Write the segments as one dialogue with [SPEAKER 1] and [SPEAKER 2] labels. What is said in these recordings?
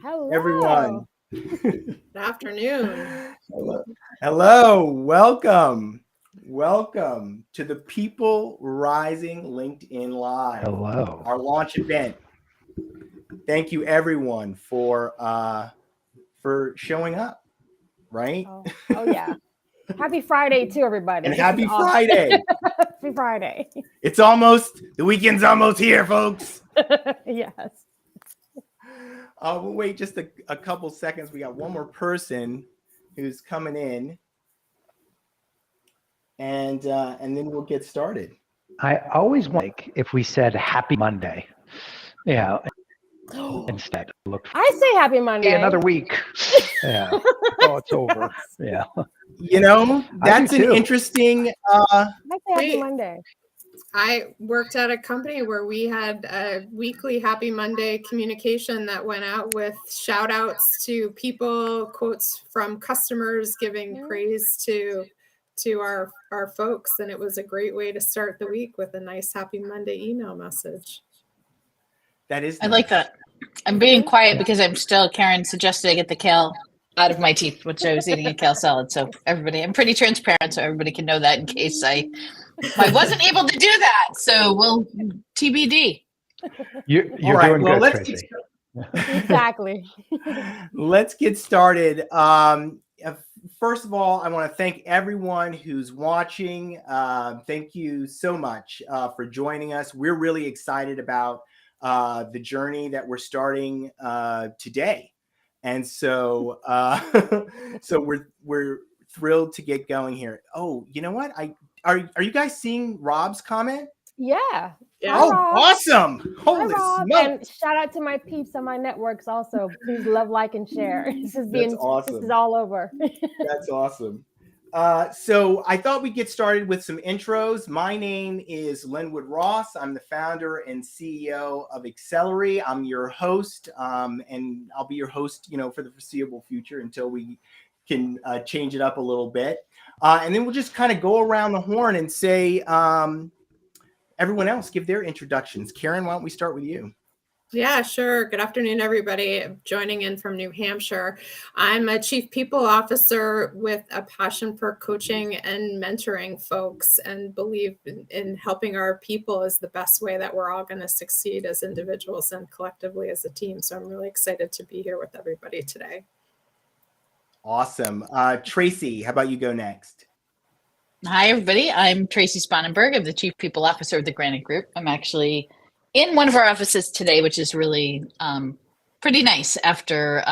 [SPEAKER 1] Everyone.
[SPEAKER 2] Hello.
[SPEAKER 3] Good afternoon.
[SPEAKER 1] Hello. Welcome to the People Rising LinkedIn Live.
[SPEAKER 4] Hello.
[SPEAKER 1] Our launch event. Thank you, everyone, for showing up. Right?
[SPEAKER 2] Oh yeah. Happy Friday to everybody.
[SPEAKER 1] And happy Friday.
[SPEAKER 2] Happy Friday.
[SPEAKER 1] The weekend's almost here, folks.
[SPEAKER 2] Yes.
[SPEAKER 1] We'll wait just a couple seconds. We got one more person who's coming in, and then we'll get started.
[SPEAKER 4] I always like if we said Happy Monday. Yeah. Instead,
[SPEAKER 2] I say Happy Monday.
[SPEAKER 4] Another week. Yeah. Oh, it's over. Yeah.
[SPEAKER 1] You know, that's an interesting.
[SPEAKER 2] I say Happy Monday.
[SPEAKER 3] I worked at a company where we had a weekly Happy Monday communication that went out with shout outs to people, quotes from customers, giving praise to our folks. And it was a great way to start the week with a nice Happy Monday email message.
[SPEAKER 1] That is
[SPEAKER 5] nice. I like that. I'm being quiet because Karen suggested I get the kale out of my teeth, which I was eating a kale salad. So I'm pretty transparent, so everybody can know that in case I wasn't able to do that. So we'll TBD.
[SPEAKER 4] You're doing good, Tracy.
[SPEAKER 2] Exactly.
[SPEAKER 1] Let's get started. First of all, I want to thank everyone who's watching. Thank you so much for joining us. We're really excited about the journey that we're starting today. And so we're thrilled to get going here. Oh, you know what? Are you guys seeing Rob's comment?
[SPEAKER 2] Yeah.
[SPEAKER 1] Oh, awesome. Holy smokes.
[SPEAKER 2] And shout out to my peeps on my networks also. Please love, like, and share. This is all over.
[SPEAKER 1] That's awesome. So I thought we'd get started with some intros. My name is Linwood Ross. I'm the founder and CEO of Accelerate. I'm your host, and I'll be your host, for the foreseeable future until we can change it up a little bit. And then we'll just kind of go around the horn and say, everyone else give their introductions. Karen, why don't we start with you?
[SPEAKER 3] Yeah, sure. Good afternoon, everybody. I'm joining in from New Hampshire. I'm a chief people officer with a passion for coaching and mentoring folks, and believe in helping our people is the best way that we're all going to succeed as individuals and collectively as a team. So I'm really excited to be here with everybody today.
[SPEAKER 1] Awesome. Tracy, how about you go next?
[SPEAKER 5] Hi, everybody. I'm Tracy Spanenberg. I'm the Chief People Officer of the Granite Group. I'm actually in one of our offices today, which is really pretty nice after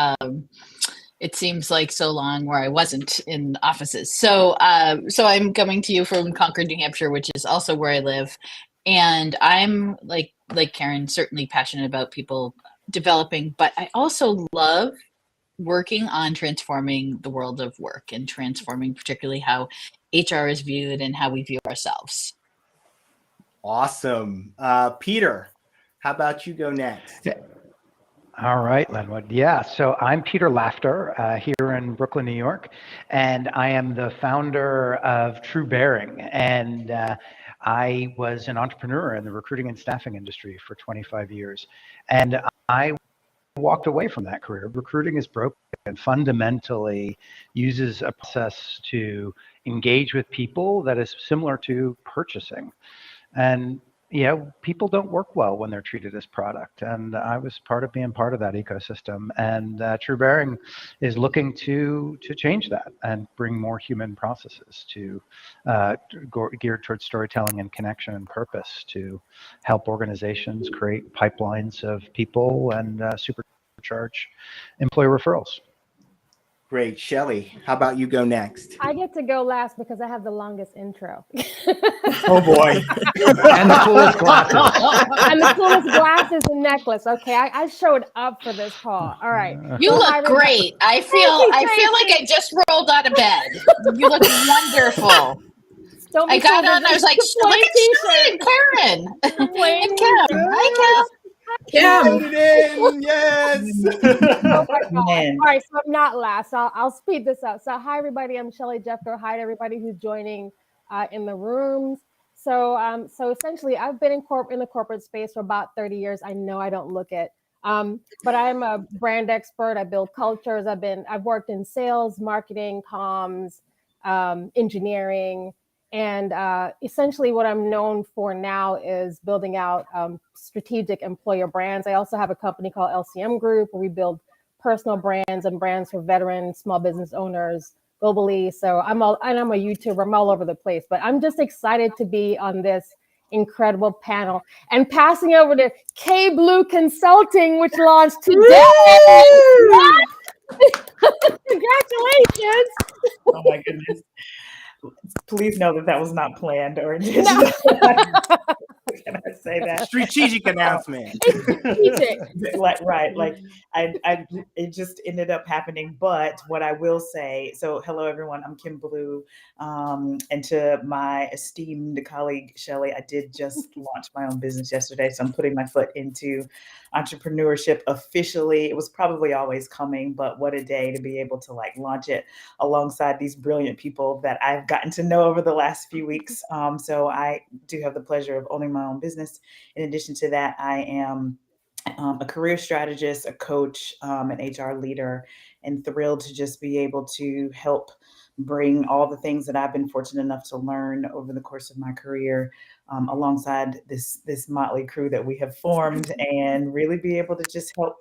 [SPEAKER 5] it seems like so long where I wasn't in offices. So I'm coming to you from Concord, New Hampshire, which is also where I live. And I'm like Karen, certainly passionate about people developing, but I also love working on transforming the world of work and transforming particularly how HR is viewed and how we view ourselves.
[SPEAKER 1] Awesome. Peter, how about you go next?
[SPEAKER 4] All right, Linwood. Yeah, so I'm Peter Laughter here in Brooklyn, New York, and I am the founder of True Bearing. And I was an entrepreneur in the recruiting and staffing industry for 25 years. And I walked away from that career. Recruiting is broken and fundamentally uses a process to engage with people that is similar to purchasing. And people don't work well when they're treated as product. And I was being part of that ecosystem. And True Bearing is looking to change that and bring more human processes geared towards storytelling and connection and purpose to help organizations create pipelines of people and supercharge employee referrals.
[SPEAKER 1] Great. Shelley, how about you go next?
[SPEAKER 2] I get to go last because I have the longest intro.
[SPEAKER 1] Oh, boy.
[SPEAKER 4] And the coolest glasses.
[SPEAKER 2] And the coolest glasses and necklace. Okay, I showed up for this call. All right.
[SPEAKER 5] You look great. I feel like I just rolled out of bed. You look wonderful. I got on, I was like, look at Shelley and Karen. And Kim. Hi, Kim.
[SPEAKER 1] Yes.
[SPEAKER 2] Oh my God. All right, so I'm not last. I'll speed this up. So hi everybody, I'm Shelley Jeffco. Hi to everybody who's joining in the rooms. So essentially, I've been in the corporate space for about 30 years. I know I don't look it. But I'm a brand expert. I build cultures. I've worked in sales, marketing, comms, engineering, and essentially what I'm known for now is building out strategic employer brands. I also have a company called LCM Group where we build personal brands and brands for veteran small business owners globally. So I'm a YouTuber. I'm all over the place, but I'm just excited to be on this incredible panel and passing over to K Blue Consulting, which launched today. Congratulations.
[SPEAKER 6] Oh my goodness. Please know that was not planned or intentional. Can I say that?
[SPEAKER 1] Strategic announcement.
[SPEAKER 6] Right. It just ended up happening. But what I will say, so hello everyone, I'm Kim Blue. And to my esteemed colleague, Shelly, I did just launch my own business yesterday. So I'm putting my foot into entrepreneurship officially. It was probably always coming, but what a day to be able to launch it alongside these brilliant people that I've gotten to know over the last few weeks. So I do have the pleasure of owning my own business. In addition to that, I am a career strategist, a coach, an HR leader, and thrilled to just be able to help bring all the things that I've been fortunate enough to learn over the course of my career alongside this motley crew that we have formed, and really be able to just help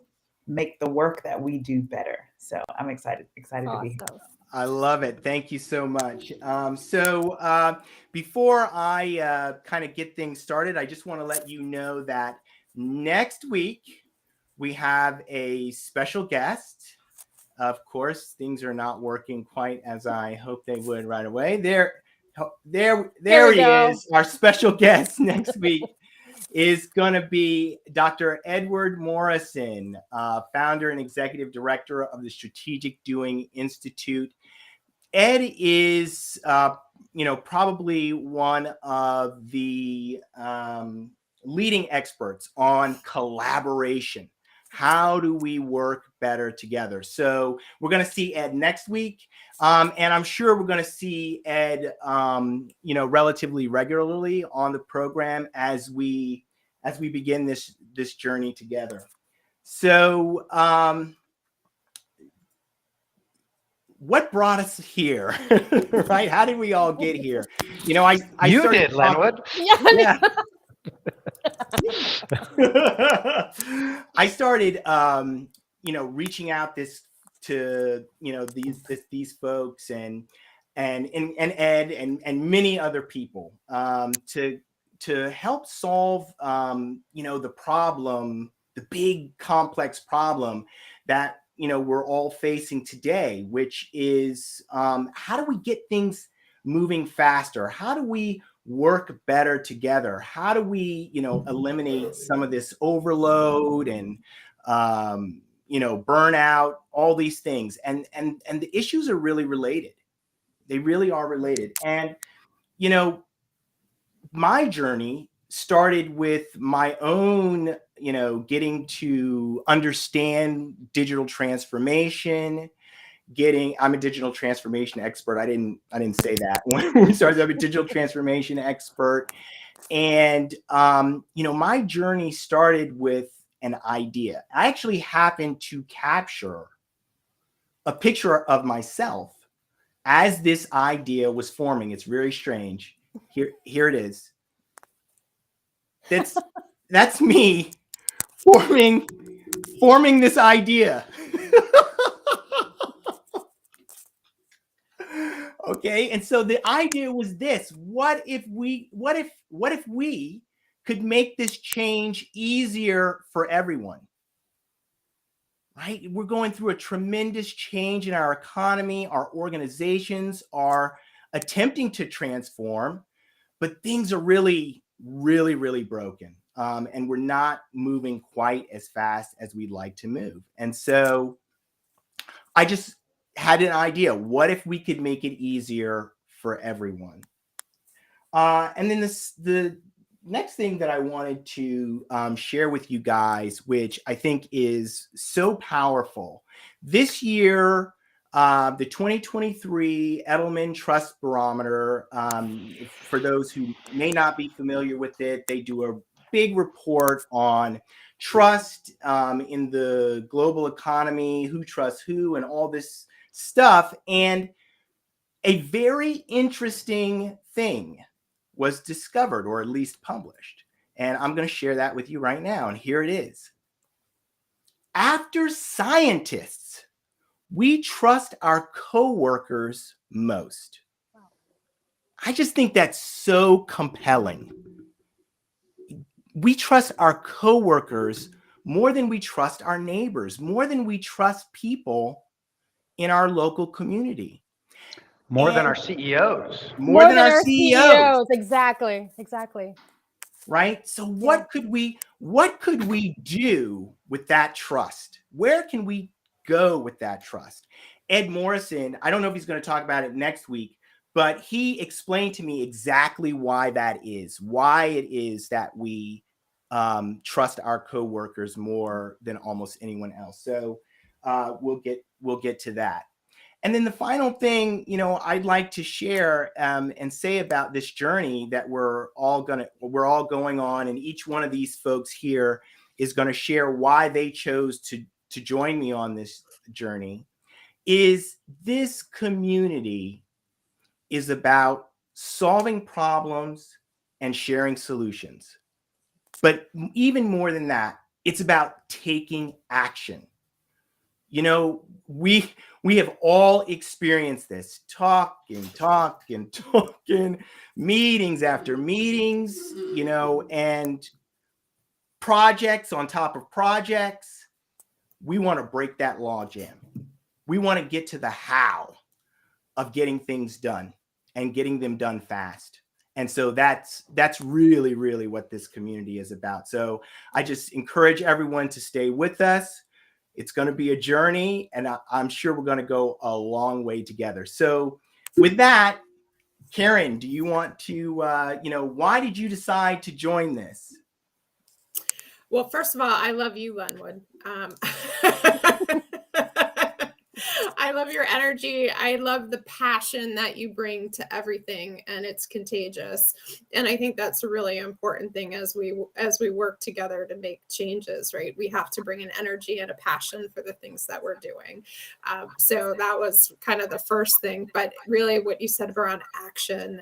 [SPEAKER 6] make the work that we do better. So I'm excited to be here.
[SPEAKER 1] I love it. Thank you so much. Before I kind of get things started, I just want to let you know that next week we have a special guest. Of course, things are not working quite as I hoped they would right away. There he is. Our special guest next week is going to be Dr. Edward Morrison, founder and executive director of the Strategic Doing Institute. Ed is, probably one of the leading experts on collaboration. How do we work better together? So we're going to see Ed next week. And I'm sure we're going to see Ed, relatively regularly on the program as we begin this journey together. So what brought us here, right? How did we all get here? You did,
[SPEAKER 4] Lenwood.
[SPEAKER 1] Yeah. I started, reaching out to these folks and Ed and many other people to help solve the problem, the big complex problem that we're all facing today, which is how do we get things moving faster? How do we work better together? How do we, eliminate some of this overload and, burnout, all these things? And the issues are really related. They really are related. And, my journey started with my own, getting to understand digital transformation. I'm a digital transformation expert. I didn't say that when we started. I'm a digital transformation expert. And, my journey started with an idea. I actually happened to capture a picture of myself as this idea was forming. It's very strange. Here it is. That's me forming this idea. Okay, and so the idea was this: what if we could make this change easier for everyone? Right? We're going through a tremendous change in our economy. Our organizations are attempting to transform, but things are really, really, really broken. And we're not moving quite as fast as we'd like to move. And so I just had an idea. What if we could make it easier for everyone? And then the next thing that I wanted to share with you guys, which I think is so powerful. This year, the 2023 Edelman Trust Barometer, for those who may not be familiar with it, they do a big report on trust in the global economy, who trusts who, and all this stuff. And a very interesting thing was discovered, or at least published. And I'm going to share that with you right now. And here it is. After scientists, we trust our coworkers most. I just think that's so compelling. We trust our coworkers more than we trust our neighbors, more than we trust people in our local community.
[SPEAKER 4] More than our CEOs.
[SPEAKER 1] More than our CEOs.
[SPEAKER 2] Exactly.
[SPEAKER 1] Right? So what could we do with that trust? Where can we go with that trust? Ed Morrison, I don't know if he's going to talk about it next week, but he explained to me exactly why that is, why it is that we trust our coworkers more than almost anyone else. So we'll get to that. And then the final thing, I'd like to share and say about this journey that we're all going on, and each one of these folks here is going to share why they chose to join me on this journey, is this community is about solving problems and sharing solutions. But even more than that, it's about taking action. We have all experienced this, talking, meetings after meetings, and projects on top of projects. We want to break that logjam. We want to get to the how of getting things done and getting them done fast. And so that's really, really what this community is about. So I just encourage everyone to stay with us. It's going to be a journey, and I'm sure we're going to go a long way together. So with that, Karen, do you want to, why did you decide to join this?
[SPEAKER 3] Well, first of all, I love you, Lenwood. I love your energy. I love the passion that you bring to everything, and it's contagious. And I think that's a really important thing as we work together to make changes, right? We have to bring an energy and a passion for the things that we're doing. So that was kind of the first thing. But really what you said around action,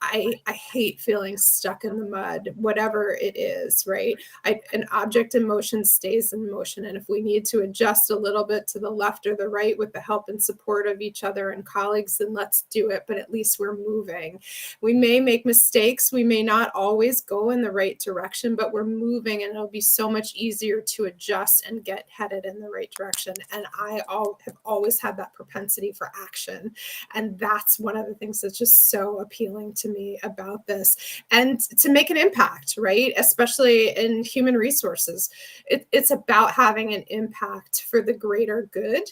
[SPEAKER 3] I hate feeling stuck in the mud, whatever it is, right? An object in motion stays in motion. And if we need to adjust a little bit to the left or the right with the help and support of each other and colleagues, then let's do it. But at least we're moving. We may make mistakes. We may not always go in the right direction, but we're moving, and it'll be so much easier to adjust and get headed in the right direction. And I have always had that propensity for action. And that's one of the things that's just so appealing to me about this, and to make an impact, right? Especially in human resources. It's about having an impact for the greater good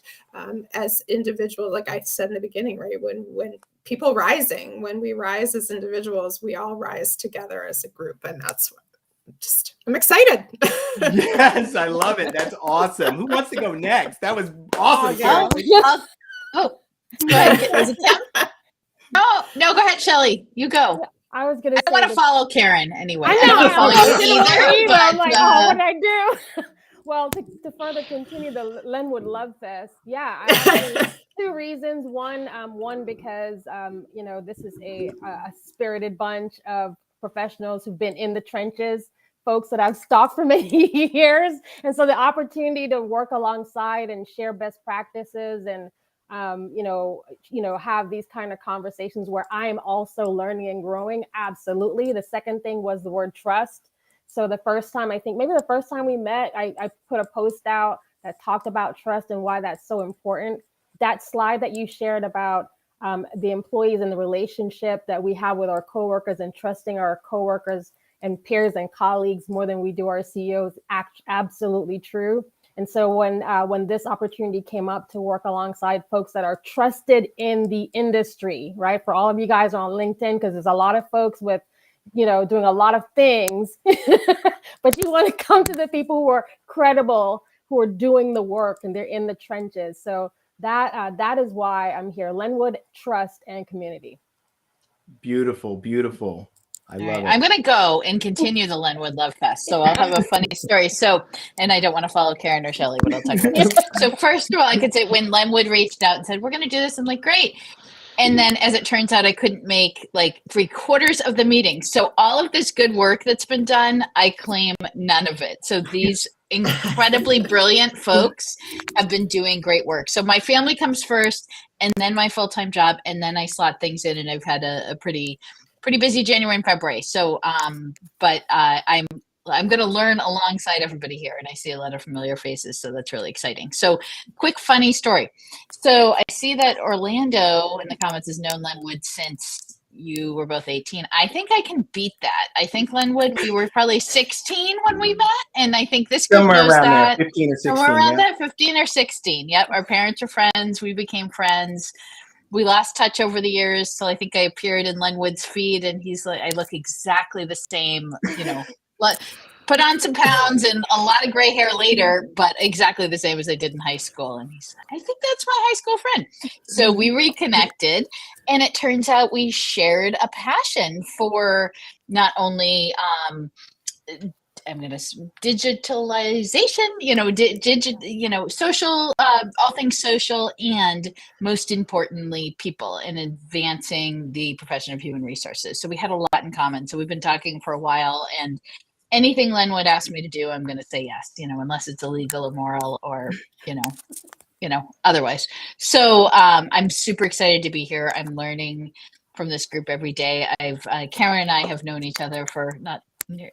[SPEAKER 3] as individuals, like I said in the beginning, right? When people rising, when we rise as individuals, we all rise together as a group. And that's I'm excited.
[SPEAKER 1] Yes, I love it. That's awesome. Who wants to go next? That was awesome.
[SPEAKER 5] Go ahead. Was it Tim? No, go ahead, Shelley. You go.
[SPEAKER 2] I was going to say.
[SPEAKER 5] I want to follow Karen anyway.
[SPEAKER 2] I
[SPEAKER 5] don't want to follow you either. But,
[SPEAKER 2] I'm like, what did I do? Well, to further continue the Lenwood Love Fest, I 2 reasons. One because this is a spirited bunch of professionals who've been in the trenches, folks that I've stalked for many years, and so the opportunity to work alongside and share best practices and have these kind of conversations where I'm also learning and growing. Absolutely. The second thing was the word trust. So the first time, I think maybe the first time we met, I put a post out that talked about trust and why that's so important. That slide that you shared about the employees and the relationship that we have with our coworkers and trusting our coworkers and peers and colleagues more than we do our CEOs, absolutely true. And so when this opportunity came up to work alongside folks that are trusted in the industry, right? For all of you guys on LinkedIn, because there's a lot of folks with doing a lot of things, but you want to come to the people who are credible, who are doing the work, and they're in the trenches. So that is why I'm here. Lenwood, trust, and community.
[SPEAKER 1] Beautiful, beautiful. I
[SPEAKER 5] All
[SPEAKER 1] love
[SPEAKER 5] right,
[SPEAKER 1] it.
[SPEAKER 5] I'm going to go and continue the Lenwood Love Fest. So I'll have a funny story. So, and I don't want to follow Karen or Shelley, but I'll talk about this. So first of all, I could say when Lenwood reached out and said, we're going to do this, I'm like, great. And then as it turns out, I couldn't make like 3/4 of the meeting. So all of this good work that's been done, I claim none of it. So these incredibly brilliant folks have been doing great work. So my family comes first, and then my full-time job, and then I slot things in, and I've had a pretty busy January and February. So, but I'm going to learn alongside everybody here, and I see a lot of familiar faces, so that's really exciting. So, quick funny story. So I see that Orlando in the comments has known Lenwood since you were both 18. I think I can beat that. I think Lenwood, you were probably 16 when we met, and I think this group
[SPEAKER 1] Somewhere
[SPEAKER 5] knows
[SPEAKER 1] around
[SPEAKER 5] that.
[SPEAKER 1] there, 15 or 16.
[SPEAKER 5] Somewhere around
[SPEAKER 1] Yeah.
[SPEAKER 5] that, 15 or 16. Yep, our parents are friends. We became friends. We lost touch over the years, so I think I appeared in Lenwood's feed, and he's like, I look exactly the same, you know, put on some pounds and a lot of gray hair later, but exactly the same as I did in high school. And he's like, I think that's my high school friend. So we reconnected, and it turns out we shared a passion for not only digitalization, social, all things social, and most importantly, people, and advancing the profession of human resources. So we had a lot in common. So we've been talking for a while, and anything Len would ask me to do, I'm going to say yes, unless it's illegal, immoral, or, otherwise. So I'm super excited to be here. I'm learning from this group every day. Karen and I have known each other for not a year,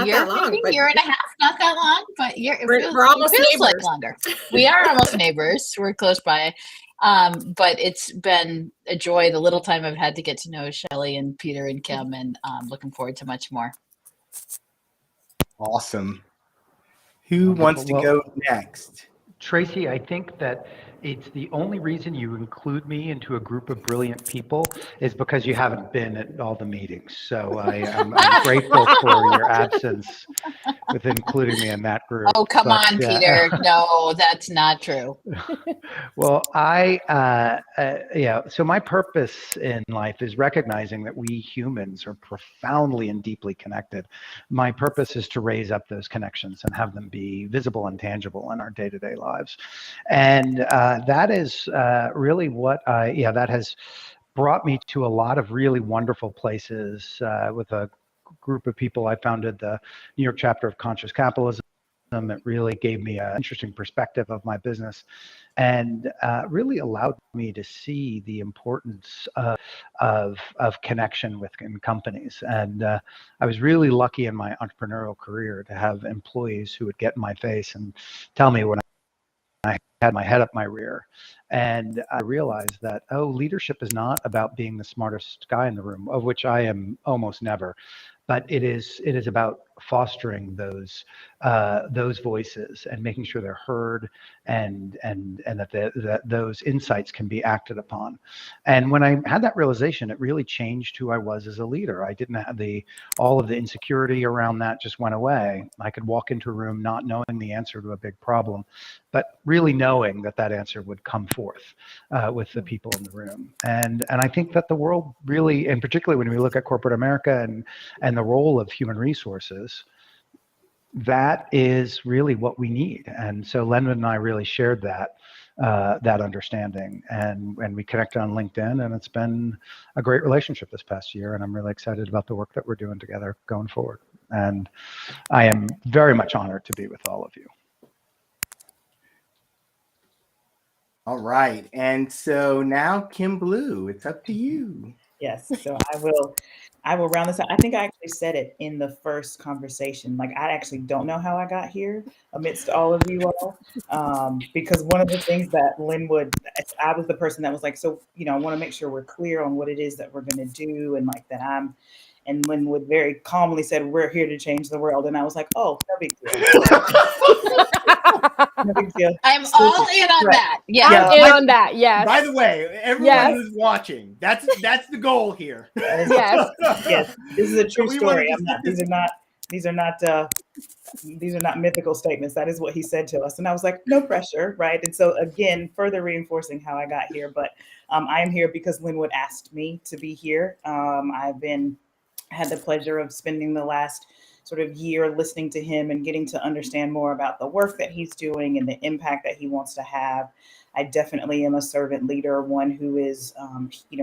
[SPEAKER 3] that long,
[SPEAKER 5] maybe,
[SPEAKER 3] but
[SPEAKER 5] year and a half, not that long, but
[SPEAKER 3] we're almost
[SPEAKER 5] it feels like
[SPEAKER 3] neighbors.
[SPEAKER 5] longer. We are almost neighbors. We're close by. But it's been a joy the little time I've had to get to know Shelley and Peter and Kim, and looking forward to much more.
[SPEAKER 1] Awesome. Who wants to go next?
[SPEAKER 4] Tracy, I think that it's the only reason you include me into a group of brilliant people is because you haven't been at all the meetings. So I'm grateful for your absence with including me in that group.
[SPEAKER 5] Oh, come on, Peter. No, that's not true.
[SPEAKER 4] Well, so my purpose in life is recognizing that we humans are profoundly and deeply connected. My purpose is to raise up those connections and have them be visible and tangible in our day-to-day lives. And that is really what that has brought me to a lot of really wonderful places with a group of people. I founded the New York chapter of Conscious Capitalism. It really gave me an interesting perspective of my business, and really allowed me to see the importance of connection within companies. And I was really lucky in my entrepreneurial career to have employees who would get in my face and tell me when I had my head up my rear. And I realized that, leadership is not about being the smartest guy in the room, of which I am almost never, but it is about fostering those voices and making sure they're heard, and that those insights can be acted upon. And when I had that realization, it really changed who I was as a leader. I didn't have all of the insecurity around that just went away. I could walk into a room not knowing the answer to a big problem, but really knowing that answer would come forth with the people in the room. And I think that the world really, and particularly when we look at corporate America and the role of human resources, that is really what we need. And so Lenwood and I really shared that understanding, and we connected on LinkedIn, and it's been a great relationship this past year. And I'm really excited about the work that we're doing together going forward. And I am very much honored to be with all of you.
[SPEAKER 1] All right. And so now, Kim Blue, it's up to you.
[SPEAKER 6] Yes. So I will round this out. I think I actually said it in the first conversation. Like, I actually don't know how I got here amidst all of you all. Because one of the things that Lenwood, I was the person that was like, so, I want to make sure we're clear on what it is that we're going to do. And like that and Lenwood very calmly said, we're here to change the world. And I was like, oh, no big deal. No big deal.
[SPEAKER 5] I'm all in on that. Yeah.
[SPEAKER 2] I'm in on that. Yes.
[SPEAKER 1] By the way, everyone who's watching, that's the goal here.
[SPEAKER 2] Yes.
[SPEAKER 6] Yes. This is a true story. These are not mythical statements. That is what he said to us. And I was like, no pressure, right? And so again, further reinforcing how I got here. But I am here because Lenwood asked me to be here. I've been had the pleasure of spending the last sort of year listening to him and getting to understand more about the work that he's doing and the impact that he wants to have. I definitely am a servant leader, one who is,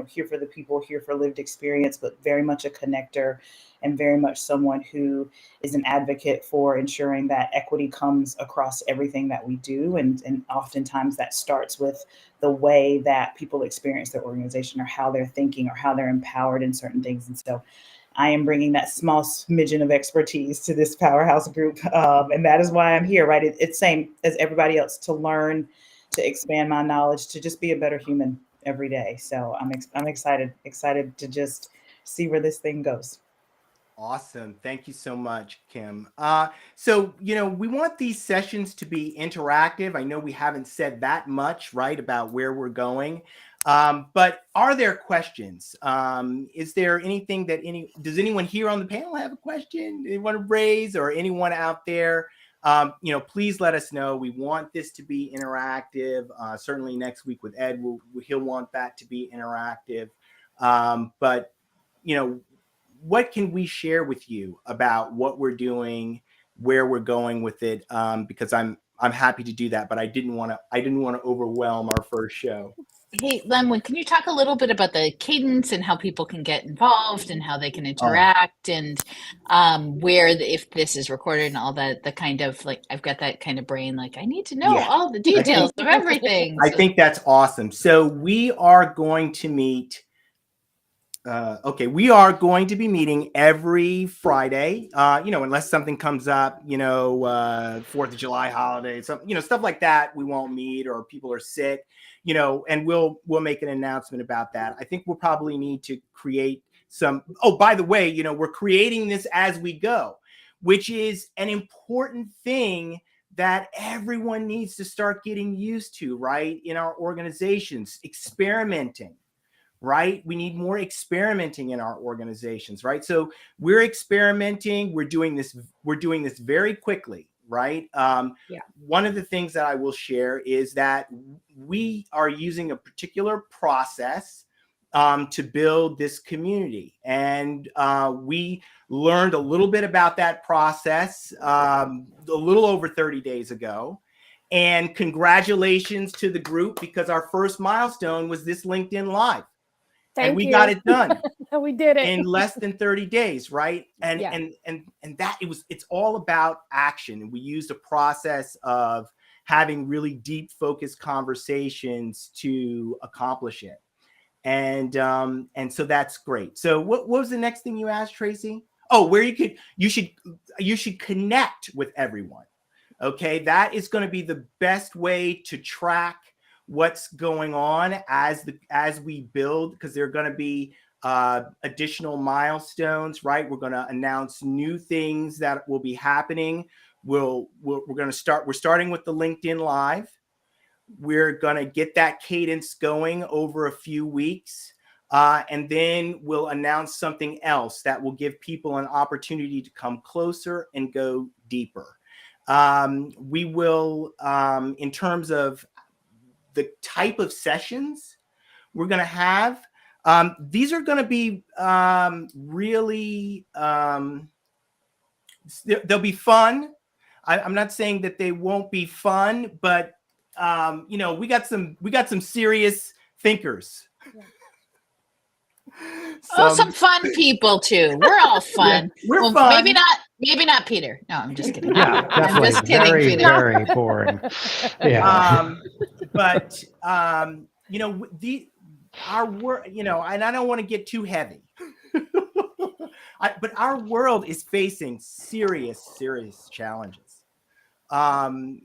[SPEAKER 6] here for the people, here for lived experience, but very much a connector and very much someone who is an advocate for ensuring that equity comes across everything that we do. And oftentimes that starts with the way that people experience their organization or how they're thinking or how they're empowered in certain things. And so I am bringing that small smidgen of expertise to this powerhouse group. And that is why I'm here, right? It's same as everybody else, to learn, to expand my knowledge, to just be a better human every day. So I'm excited to just see where this thing goes.
[SPEAKER 1] Awesome. Thank you so much, Kim. So, we want these sessions to be interactive. I know we haven't said that much, right, about where we're going. But are there questions? Is there anything that does anyone here on the panel have a question they want to raise, or anyone out there? Please let us know. We want this to be interactive. Certainly next week with Ed, he'll want that to be interactive. But what can we share with you about what we're doing, where we're going with it? Because I'm happy to do that, but I didn't want to overwhelm our first show.
[SPEAKER 5] Hey, Lenwood, can you talk a little bit about the cadence and how people can get involved and how they can interact and where, if this is recorded and all that, the kind of, like, I've got that kind of brain, like, I need to know all the details of everything.
[SPEAKER 1] I think that's awesome. So we are going to meet. We are going to be meeting every Friday, unless something comes up, 4th of July holiday, stuff like that. We won't meet, or people are sick, and we'll make an announcement about that. I think we'll probably need to create some. Oh, by the way, we're creating this as we go, which is an important thing that everyone needs to start getting used to, right? In our organizations, experimenting. Right? We need more experimenting in our organizations, right? So we're experimenting. We're doing this very quickly, right? One of the things that I will share is that we are using a particular process to build this community. And we learned a little bit about that process a little over 30 days ago. And congratulations to the group, because our first milestone was this LinkedIn Live. And we got it done.
[SPEAKER 2] We did it
[SPEAKER 1] in less than 30 days, right? And that it's all about action. And we used a process of having really deep, focused conversations to accomplish it. And so that's great. So what was the next thing you asked, Tracy? Oh, where you should connect with everyone. Okay, that is going to be the best way to track what's going on as we build, because there are going to be additional milestones, right? We're going to announce new things that will be happening. We're starting with the LinkedIn Live. We're going to get that cadence going over a few weeks. And then we'll announce something else that will give people an opportunity to come closer and go deeper. We will, in terms of the type of sessions we're going to have, these are going to be really, they'll be fun. I'm not saying that they won't be fun, but we got some serious thinkers.
[SPEAKER 5] Some fun people too. We're all fun.
[SPEAKER 1] Yeah, we're fun.
[SPEAKER 5] Maybe not Peter. No, I'm just kidding.
[SPEAKER 4] Yeah, definitely.
[SPEAKER 5] I'm just kidding,
[SPEAKER 4] very,
[SPEAKER 5] Peter.
[SPEAKER 4] very boring. Yeah.
[SPEAKER 1] But our work, and I don't want to get too heavy, but our world is facing serious challenges. And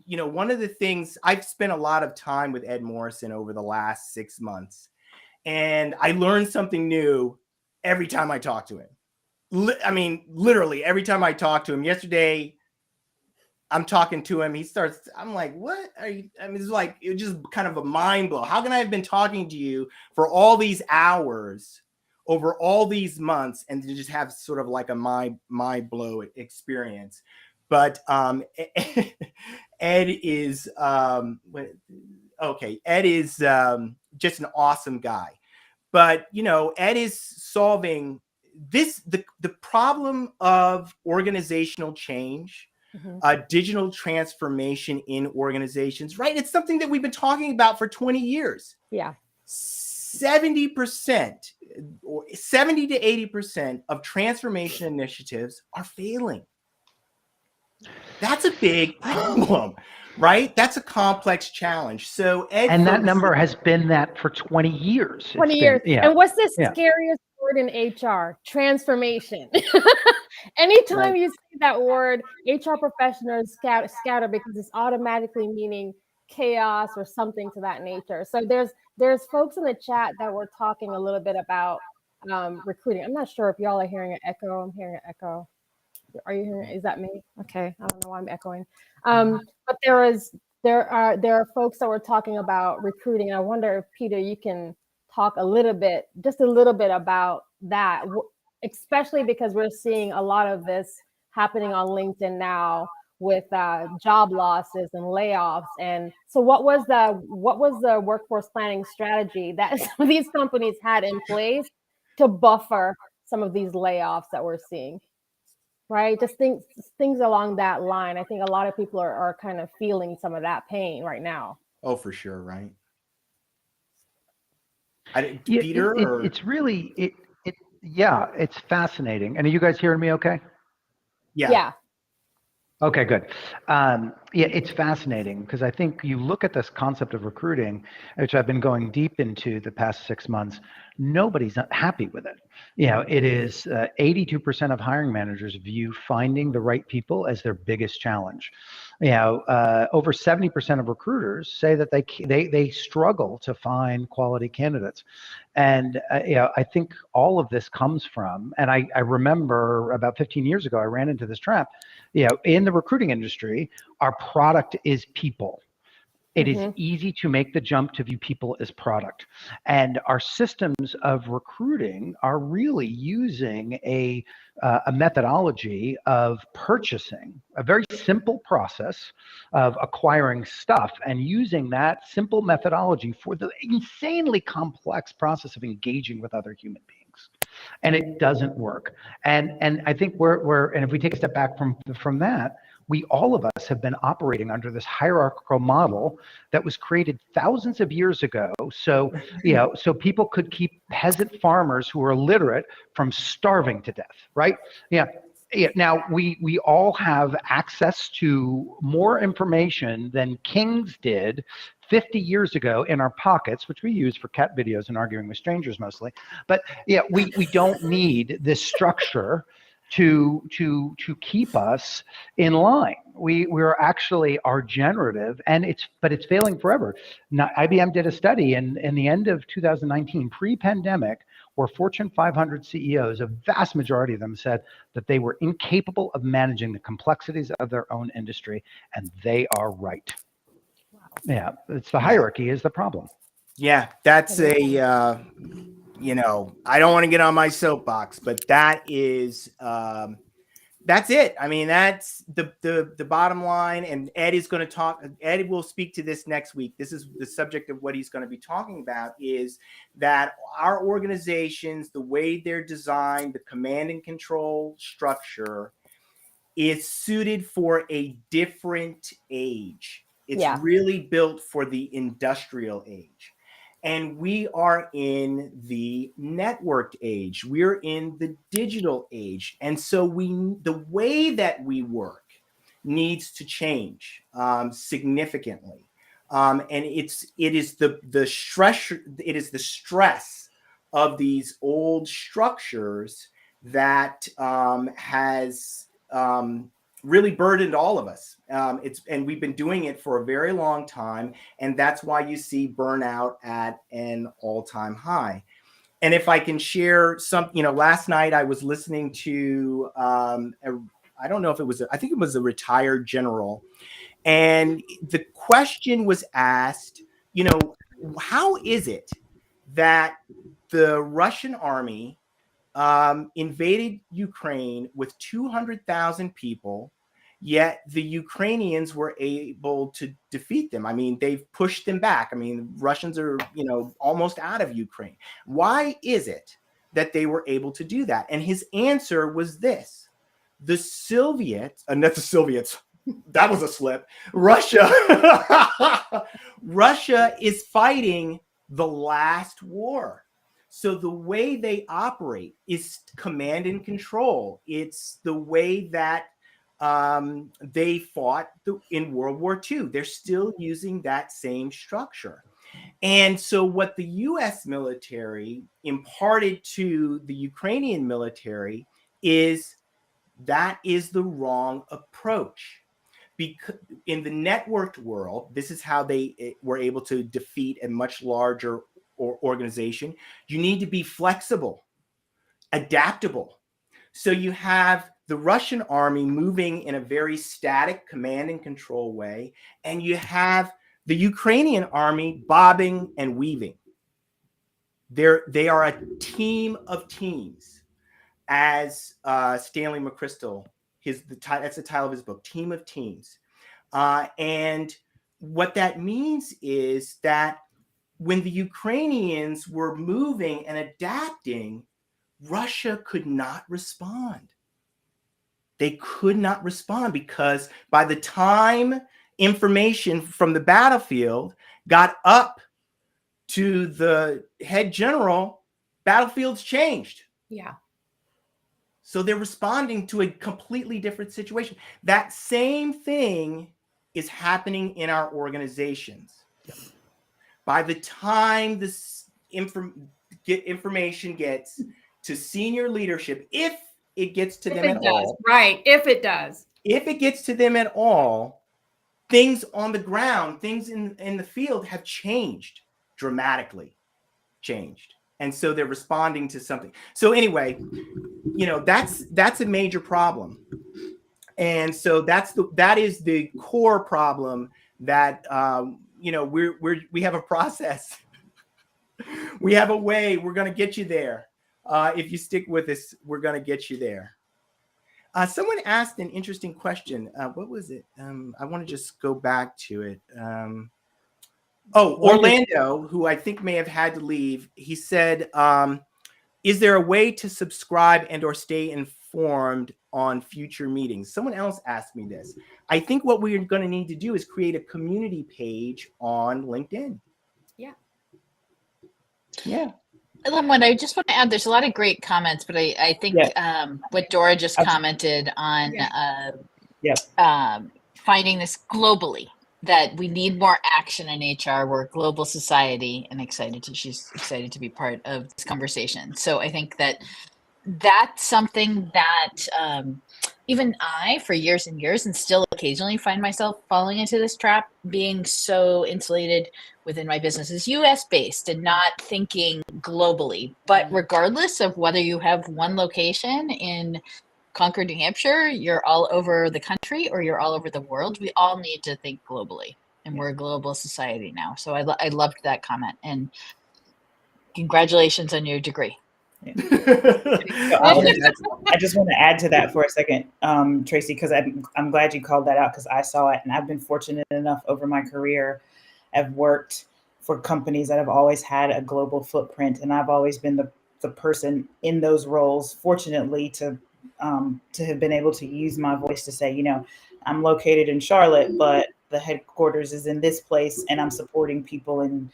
[SPEAKER 1] one of the things, I've spent a lot of time with Ed Morrison over the last 6 months, and I learned something new every time I talk to him. Literally every time I talk to him. Yesterday, I'm talking to him. I'm like, what are you? It's just kind of a mind blow. How can I have been talking to you for all these hours over all these months and to just have sort of like a mind blow experience? But Ed is Ed is just an awesome guy. But Ed is solving the problem of organizational change, digital transformation in organizations, right? It's something that we've been talking about for 20 years.
[SPEAKER 2] Yeah.
[SPEAKER 1] 70% or 70 to 80% of transformation initiatives are failing. That's a big problem, right? That's a complex challenge. So
[SPEAKER 4] and that number has been that for 20 years.
[SPEAKER 2] 20 years.
[SPEAKER 4] Yeah.
[SPEAKER 2] And what's the scariest word in HR? Transformation. Anytime you see that word, HR professionals scatter because it's automatically meaning chaos or something to that nature. So there's folks in the chat that were talking a little bit about recruiting. I'm not sure if y'all are hearing an echo. I'm hearing an echo. Are you hearing? Is that me? Okay, I don't know why I'm echoing. But there are folks that were talking about recruiting. I wonder if Peter, you can talk just a little bit about that, especially because we're seeing a lot of this happening on LinkedIn now with job losses and layoffs. And so, what was the workforce planning strategy that some of these companies had in place to buffer some of these layoffs that we're seeing? Right, just things along that line. I think a lot of people are kind of feeling some of that pain right now.
[SPEAKER 1] Oh, for sure, right?
[SPEAKER 4] Peter, it's really it's fascinating. And are you guys hearing me okay?
[SPEAKER 2] Yeah.
[SPEAKER 4] Okay, good. It's fascinating because I think you look at this concept of recruiting, which I've been going deep into the past 6 months. Nobody's not happy with it. It is 82% of hiring managers view finding the right people as their biggest challenge. Over 70% of recruiters say that they struggle to find quality candidates. And I think all of this comes from, and I remember about 15 years ago, I ran into this trap. In the recruiting industry, our product is people. It is easy to make the jump to view people as product. And our systems of recruiting are really using a methodology of purchasing, a very simple process of acquiring stuff and using that simple methodology for the insanely complex process of engaging with other human beings. And it doesn't work. And I think and if we take a step back from that, all of us have been operating under this hierarchical model that was created thousands of years ago. So, so people could keep peasant farmers who are illiterate from starving to death, right? Now we all have access to more information than kings did 50 years ago in our pockets, which we use for cat videos and arguing with strangers mostly. But we don't need this structure to keep us in line. We're actually are generative, but it's failing forever. Now, IBM did a study in the end of 2019, pre-pandemic, where Fortune 500 CEOs, a vast majority of them said that they were incapable of managing the complexities of their own industry, and they are right. Wow. It's the hierarchy is the problem.
[SPEAKER 1] Yeah, that's I don't want to get on my soapbox, but that is, that's it. I mean, that's the bottom line. And Ed is going to talk. Ed will speak to this next week. This is the subject of what he's going to be talking about, is that our organizations, the way they're designed, the command and control structure is suited for a different age. It's really built for the industrial age. And we are in the networked age. We're in the digital age. And so the way that we work needs to change significantly. And it is the stress of these old structures that has really burdened all of us. And we've been doing it for a very long time. And that's why you see burnout at an all-time high. And if I can share last night I was listening to, I don't know if it was, I think it was a retired general. And the question was asked, how is it that the Russian army invaded Ukraine with 200,000 people, yet the Ukrainians were able to defeat them? I mean, they've pushed them back. I mean, Russians are, almost out of Ukraine. Why is it that they were able to do that? And his answer was this: the Soviets, not the Soviets, that was a slip. Russia is fighting the last war. So the way they operate is command and control. It's the way that they fought in World War II. They're still using that same structure. And so what the US military imparted to the Ukrainian military is that is the wrong approach. Because in the networked world, this is how they were able to defeat a much larger organization. You need to be flexible, adaptable. So you have the Russian army moving in a very static command and control way, and you have the Ukrainian army bobbing and weaving. They are a team of teams, as Stanley McChrystal, that's the title of his book, Team of Teams. And what that means is that when the Ukrainians were moving and adapting, Russia could not respond. They could not respond because by the time information from the battlefield got up to the head general, battlefields changed.
[SPEAKER 3] Yeah.
[SPEAKER 1] So they're responding to a completely different situation. That same thing is happening in our organizations. By the time this information gets to senior leadership, if it gets to them at all,
[SPEAKER 3] right? If it does,
[SPEAKER 1] if it gets to them at all, things on the ground, things in the field have changed dramatically, changed. And so they're responding to something. So anyway, that's a major problem. And so that is the core problem that, we have a process. We have a way. We're going to get you there. If you stick with us, we're going to get you there. Someone asked an interesting question. What was it? I want to just go back to it. Orlando, who I think may have had to leave, he said, is there a way to subscribe and or stay informed on future meetings? Someone else asked me this. I think what we're going to need to do is create a community page on LinkedIn. Yeah.
[SPEAKER 5] Lemon, I just want to add, there's a lot of great comments, but I think what Dora just commented on finding this globally, that we need more action in HR. We're a global society, and she's excited to be part of this conversation. So I think that's something that even I, for years and years, and still occasionally find myself falling into this trap, being so insulated within my business is US based and not thinking globally. But regardless of whether you have one location in Concord, New Hampshire, you're all over the country, or you're all over the world, we all need to think globally. And we're a global society now. So I loved that comment. And congratulations on your degree.
[SPEAKER 6] I just want to add to that for a second, Tracy, because I'm glad you called that out, because I saw it, and I've been fortunate enough over my career. I've worked for companies that have always had a global footprint, and I've always been the person in those roles, fortunately, to have been able to use my voice to say, I'm located in Charlotte, but the headquarters is in this place, and I'm supporting people in,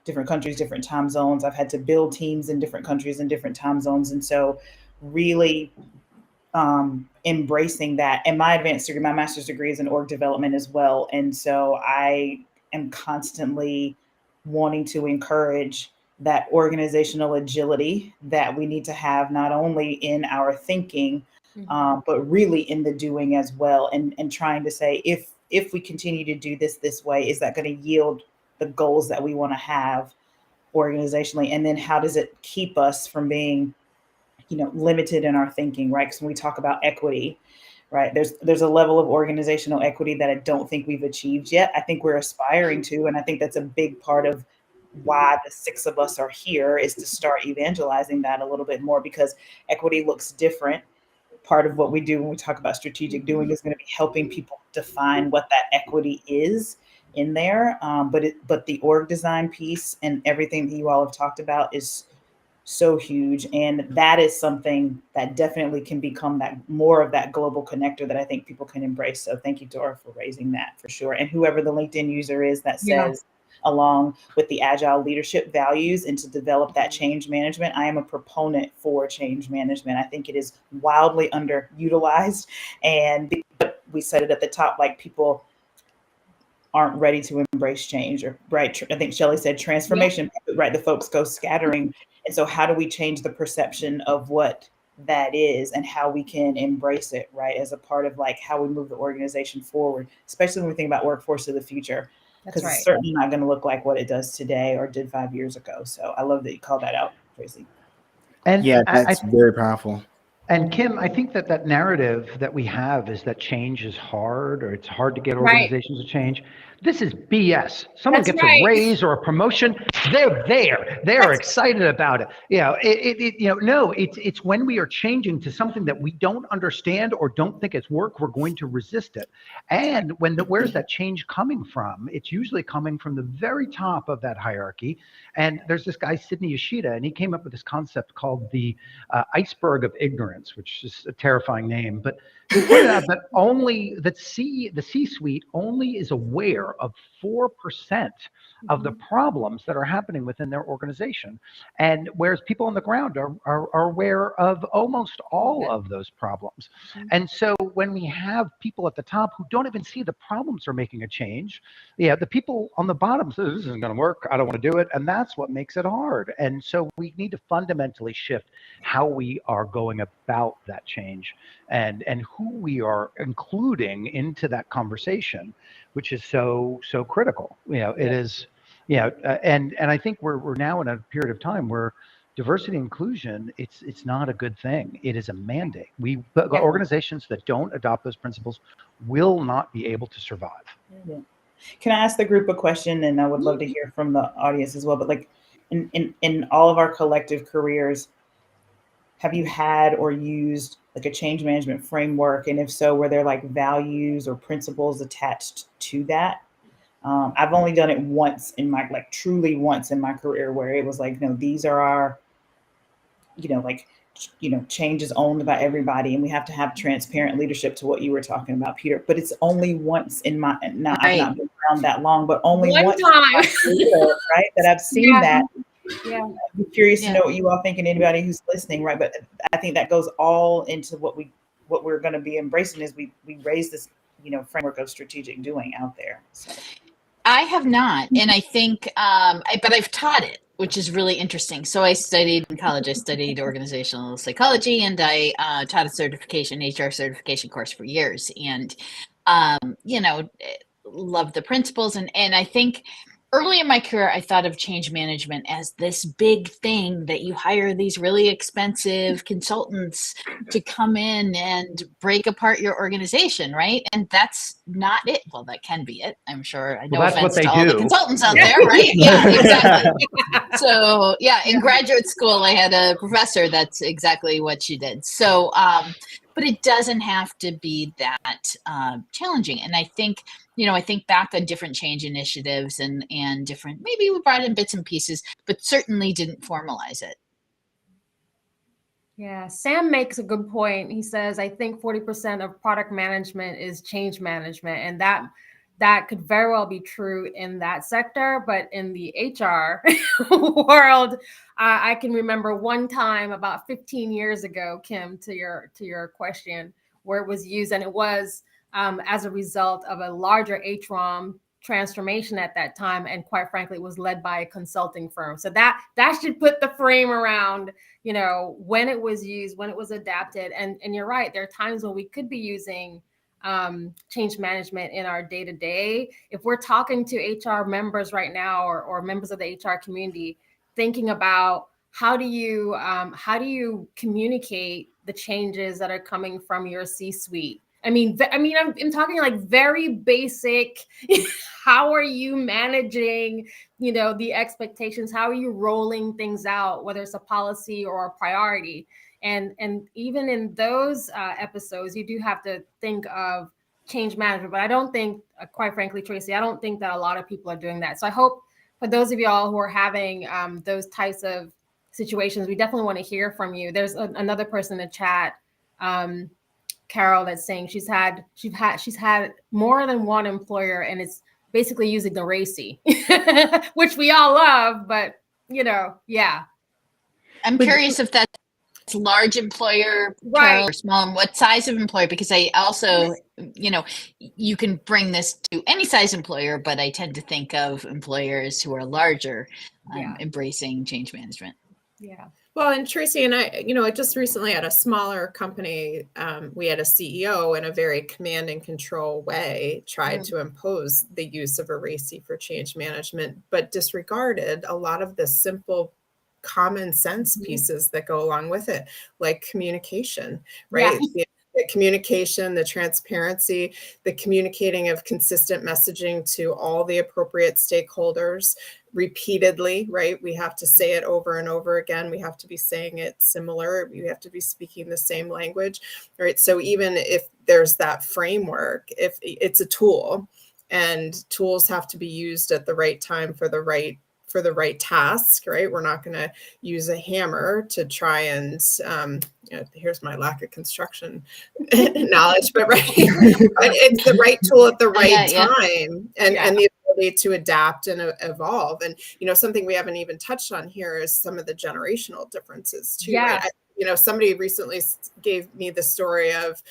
[SPEAKER 6] different countries, different time zones. I've had to build teams in different countries and different time zones. And so really embracing that. And my master's degree is in org development as well. And so I am constantly wanting to encourage that organizational agility that we need to have, not only in our thinking, but really in the doing as well. And trying to say, if we continue to do this way, is that going to yield the goals that we want to have organizationally? And then how does it keep us from being, limited in our thinking, right? Because when we talk about equity, right, there's a level of organizational equity that I don't think we've achieved yet. I think we're aspiring to, and I think that's a big part of why the 6 of us are here, is to start evangelizing that a little bit more, because equity looks different. Part of what we do when we talk about strategic doing is going to be helping people define what that equity is in there. But the org design piece and everything that you all have talked about is so huge. And that is something that definitely can become that more of that global connector that I think people can embrace. So thank you, Dora, for raising that for sure. And whoever the LinkedIn user is that says, along with the agile leadership values and to develop that change management, I am a proponent for change management. I think it is wildly underutilized. And but we said it at the top, like people aren't ready to embrace change, or right. I think Shelley said transformation, right? The folks go scattering. And so how do we change the perception of what that is and how we can embrace it, right? As a part of like how we move the organization forward, especially when we think about workforce of the future, because it's certainly not going to look like what it does today or did 5 years ago. So I love that you called that out, Tracy.
[SPEAKER 4] And
[SPEAKER 1] yeah, that's very powerful.
[SPEAKER 4] And Kim, I think that narrative that we have is that change is hard, or it's hard to get organizations to change. This is BS. Someone gets a raise or a promotion, they're there. They're excited about it. It's when we are changing to something that we don't understand or don't think it's work, we're going to resist it. And where's that change coming from? It's usually coming from the very top of that hierarchy. And there's this guy, Sidney Yoshida, and he came up with this concept called the iceberg of ignorance, which is a terrifying name. But he pointed out that the C-suite only is aware of 4% of the problems that are happening within their organization. And whereas people on the ground are aware of almost all of those problems. And so when we have people at the top who don't even see the problems are making a change, the people on the bottom say, this isn't going to work, I don't want to do it. And that's what makes it hard. And so we need to fundamentally shift how we are going about that change and who we are including into that conversation, which is so critical. It is, and I think we're now in a period of time where diversity and inclusion, it's not a good thing. It is a mandate. Organizations that don't adopt those principles will not be able to survive.
[SPEAKER 6] Yeah. Can I ask the group a question? And I would love to hear from the audience as well. But like in all of our collective careers, have you had or used like a change management framework? And if so, were there like values or principles attached to that? I've only done it once truly once in my career, where it was like, these are our, change is owned by everybody, and we have to have transparent leadership, to what you were talking about, Peter. But it's only once in my, now I've not been around that long, but only one time, right? That I've seen that. Yeah. I'm curious to know what you all think, and anybody who's listening, right? But I think that goes all into what we're going to be embracing as we raise this, framework of strategic doing out there. So.
[SPEAKER 5] I have not, and I think, but I've taught it, which is really interesting. So I studied in college. I studied organizational psychology, and I taught a HR certification course for years, and loved the principles. And I think early in my career, I thought of change management as this big thing that you hire these really expensive consultants to come in and break apart your organization, right? And that's not it. Well, that can be it. I'm sure. I know offense to all the consultants out there, right? Yeah, exactly. So in graduate school, I had a professor that's exactly what she did. So, but it doesn't have to be that challenging. And I think, I think back on different change initiatives and different, maybe we brought in bits and pieces, but certainly didn't formalize it.
[SPEAKER 2] Yeah, Sam makes a good point. He says, I think 40% of product management is change management. And that could very well be true in that sector, but in the HR world, I can remember one time about 15 years ago, Kim, to your question, where it was used, and it was as a result of a larger HROM transformation at that time, and quite frankly, it was led by a consulting firm. So that should put the frame around, when it was used, when it was adapted, and you're right. There are times when we could be using change management in our day-to-day. If we're talking to HR members right now, or members of the HR community, thinking about how do you communicate the changes that are coming from your C-suite? I'm talking like very basic. How are you managing, the expectations? How are you rolling things out, whether it's a policy or a priority? And even in those episodes, you do have to think of change management. But I don't think, quite frankly, Tracy, I don't think that a lot of people are doing that. So I hope for those of y'all who are having those types of situations, we definitely want to hear from you. There's another person in the chat, Carol, that's saying she's had more than one employer, and it's basically using the RACI, which we all love, but yeah.
[SPEAKER 5] I'm curious if that's large employer, Carol, or small, and what size of employer, because I also, you can bring this to any size employer, but I tend to think of employers who are larger, embracing change management.
[SPEAKER 2] Yeah.
[SPEAKER 3] Well, and Tracy and I just recently at a smaller company, we had a CEO in a very command and control way tried to impose the use of a RACI for change management, but disregarded a lot of the simple common sense pieces that go along with it, like communication, right? Yeah. The communication, the transparency, the communicating of consistent messaging to all the appropriate stakeholders repeatedly, right? We have to say it over and over again. We have to be saying it similar. We have to be speaking the same language, right? So even if there's that framework, if it's a tool, and tools have to be used at the right time for the right task, right? We're not going to use a hammer to try and, here's my lack of construction knowledge, but right, but it's the right tool at the right time, and the ability to adapt and evolve. And, something we haven't even touched on here is some of the generational differences too.
[SPEAKER 2] Yeah.
[SPEAKER 3] Right? Somebody recently gave me the story of,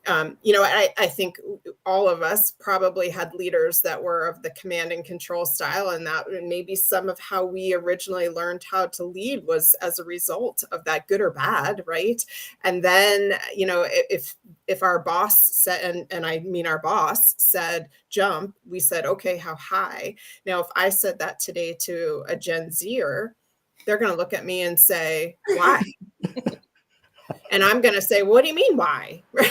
[SPEAKER 3] I think all of us probably had leaders that were of the command and control style, and that maybe some of how we originally learned how to lead was as a result of that, good or bad, right? And then, if our boss said, and I mean our boss said jump, we said, okay, how high? Now, if I said that today to a Gen Zer, they're going to look at me and say, why? And I'm going to say, what do you mean, why? Right?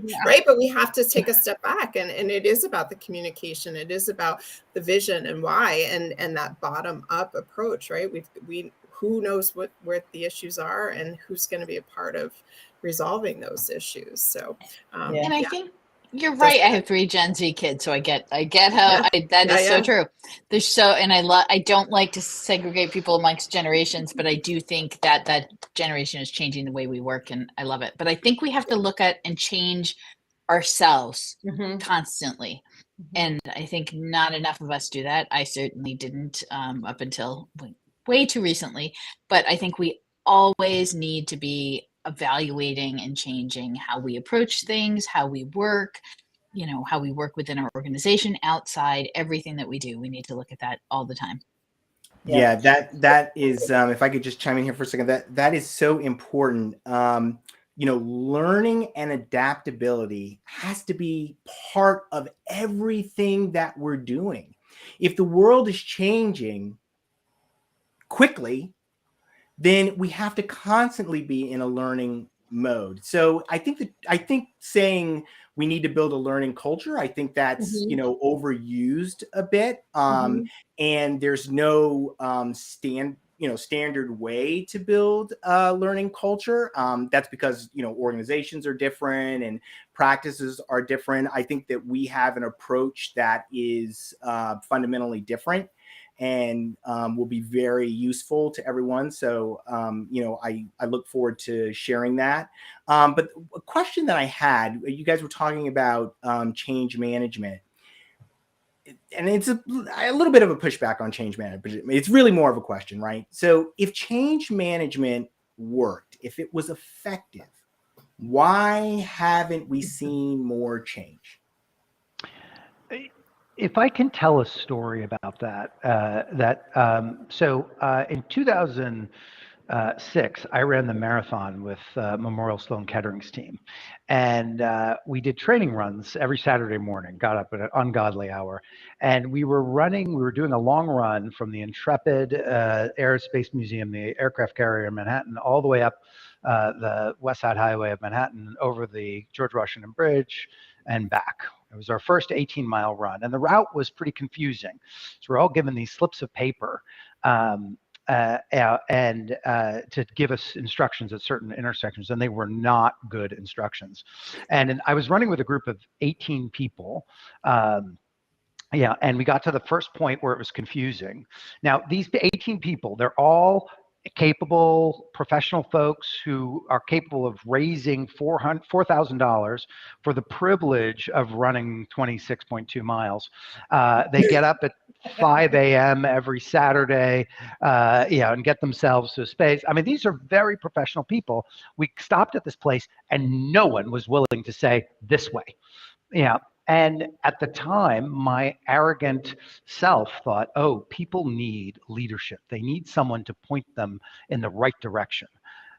[SPEAKER 2] Yeah.
[SPEAKER 3] Right. But we have to take a step back. And it is about the communication. It is about the vision and why, and that bottom up approach, right? Who knows where the issues are and who's going to be a part of resolving those issues. So,
[SPEAKER 5] and I think you're right. I have 3 Gen Z kids, so I get how that is so true. I don't like to segregate people amongst generations, but I do think that generation is changing the way we work, and I love it. But I think we have to look at and change ourselves constantly. And I think not enough of us do that. I certainly didn't up until way too recently, but I think we always need to be evaluating and changing how we approach things, how we work, how we work within our organization, outside, everything that we do. We need to look at that all the time.
[SPEAKER 1] Yeah, that is, if I could just chime in here for a second, that is so important. Learning and adaptability has to be part of everything that we're doing. If the world is changing quickly, then we have to constantly be in a learning mode. So I think saying we need to build a learning culture, I think that's overused a bit. And there's no standard way to build a learning culture. That's because organizations are different and practices are different. I think that we have an approach that is fundamentally different, and will be very useful to everyone. So, I look forward to sharing that. But a question that I had, you guys were talking about change management. And it's a little bit of a pushback on change management. It's really more of a question, right? So if change management worked, if it was effective, why haven't we seen more change?
[SPEAKER 4] If I can tell a story about that, in 2006, I ran the marathon with Memorial Sloan Kettering's team, and we did training runs every Saturday morning. Got up at an ungodly hour, and we were doing a long run from the Intrepid Aerospace Museum, the aircraft carrier in Manhattan, all the way up the West Side Highway of Manhattan, over the George Washington Bridge, and back. It was our first 18-mile run, and the route was pretty confusing. So we're all given these slips of paper to give us instructions at certain intersections, and they were not good instructions. And I was running with a group of 18 people. And we got to the first point where it was confusing. Now, these 18 people, they're all capable professional folks who are capable of raising $4,000 for the privilege of running 26.2 miles. They get up at 5 a.m. every Saturday, and get themselves to a space. I mean, these are very professional people. We stopped at this place and no one was willing to say this way. And at the time, my arrogant self thought, oh, people need leadership. They need someone to point them in the right direction.